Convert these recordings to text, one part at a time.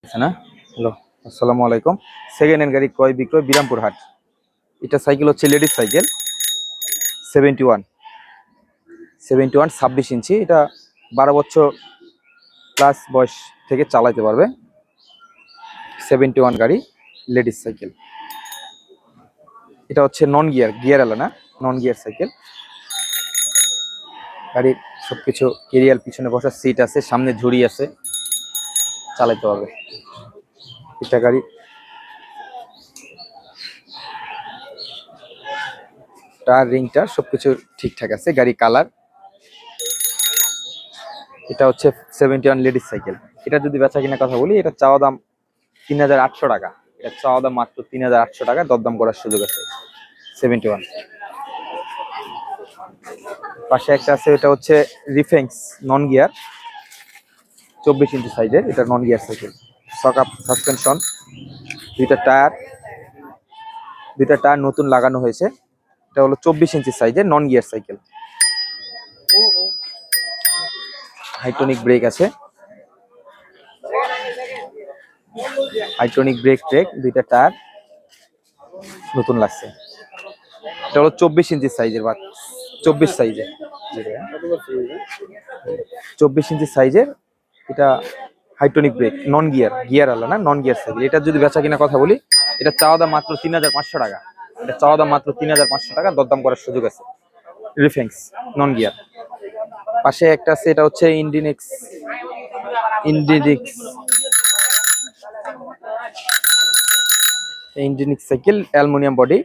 আছে না? হ্যালো, আসসালামু আলাইকুম। সেকেন্ড হ্যান্ড গাড়ি ক্রয় বিক্রয় বিরামপুর হাট। এটা সাইকেল হচ্ছে লেডিস সাইকেল 71 71 26 ইঞ্চি। এটা 12 বছর প্লাস বয়স থেকে চালাতে পারবে। 71 গাড়ি লেডিস সাইকেল। এটা হচ্ছে নন গিয়ার, গিয়ার আলা না, নন গিয়ার সাইকেল। গাড়ির সবকিছু কেরিয়ার, পিছনে বসার সিট আছে, সামনে ঝুড়ি আছে, চালাতে পারবে। এটা গাড়ি টায়ার রিংটা সবকিছু ঠিকঠাক আছে। গাড়ি কালার। এটা হচ্ছে 71 লেডিস সাইকেল। এটা যদি বেচা কিনা কথা বলি, এটা চাওয়া দাম 3800 টাকা। এটা চাওয়া দাম মাত্র 3800 টাকা, দরদাম করার সুযোগ আছে। 71 পাশে একটা আছে, এটা হচ্ছে রিফেন্স নন গিয়ার 24 ইঞ্চি সাইজের। এটা নন গিয়ার সাইকেল। সকাপ সাসপেনশন, দুইটা টায়ার নতুন লাগানো হয়েছে। এটা হলো 24 ইঞ্চি সাইজের non gear cycle. Hydraulic break আছে, হাইড্রোলিক ব্রেক দুইটা টায়ার নতুন লাগছে। এটা হলো 24 ইঞ্চি সাইজের বা 24 সাইজের, 24 ইঞ্চি সাইজের। এটা hydraulic break, non gear, gear আলা না, নন গিয়ার সাইকেল। এটা যদি বেচা কিনা কথা বলি, এটা চাওয়া দাম মাত্র 3500 টাকা। এটা চাওয়া দাম মাত্র 3500 টাকা, দরদাম করার সুযোগ আছে। রিফেন্স নন গিয়ার। পাশে একটা আছে, এটা হচ্ছে ইন্ডিনিক্স cycle, aluminium body,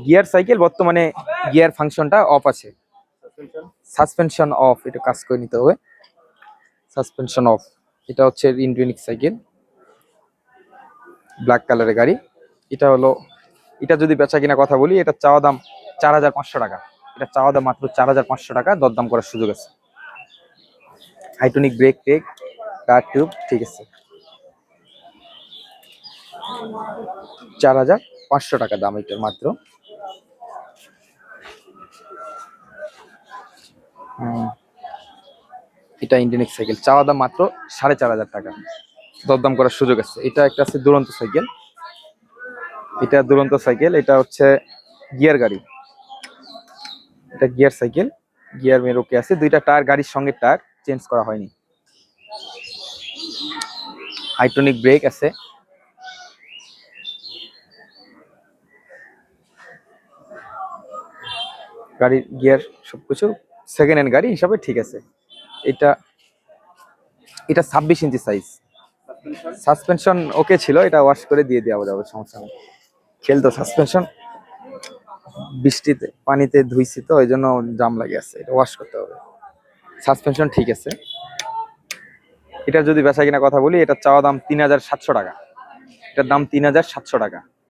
gear cycle. বর্তমানে গিয়ার ফাংশনটা অফ আছে, সাসপেনশন অফ, এটা কাজ করে নিতে হবে, সাসপেনশন অফ। এটা হচ্ছে ইন্ডিনিক্স সাইকেল, ব্ল্যাক কালারের গাড়ি। এটা হলো, এটা যদি বেচা কিনা কথা বলি, এটা চাওয়া দাম 4500 টাকা। এটা চাওয়া দাম মাত্র 4500 টাকা, দরদাম করার সুযোগ আছে। হাইড্রোলিক ব্রেক টায়ার টিউব ঠিক আছে। 4500 টাকা দাম এটার মাত্র। এটা ইন্ডিনিক্স সাইকেল, চাওয়া দাম মাত্র 4500 টাকা, দরদাম করার সুযোগ আছে। এটা একটা আছে দুরন্ত সাইকেল। এটা দুরন্ত সাইকেল, এটা হচ্ছে গিয়ার গাড়ি। এটা গিয়ার সাইকেল, গিয়ার মেরোকে আছে। দুইটা টায়ার গাড়ির সঙ্গে টায়ার চেঞ্জ করা হয়নি। হাইড্রোলিক ব্রেক আছে। গাড়ির গিয়ার সবকিছু সেকেন্ড হ্যান্ড গাড়ি হিসাবে ঠিক আছে। এটা এটা 26 ইঞ্চি সাইজ। সাসপেনশন ওকে ছিল, এটা ওয়াশ করে দিয়ে দেওয়া যাবে, সমস্যা নেই। খেলতো সাসপেনশন, বৃষ্টিতে পানিতে ধুইছি তো, ওই জন্য জাম লাগে আছে, এটা ওয়াশ করতে হবে। সাসপেনশন ঠিক আছে। এটা যদি বেচা কিনা কথা বলি, এটা চাওয়া দাম 3700 টাকা। এটার দাম 3700 টাকা,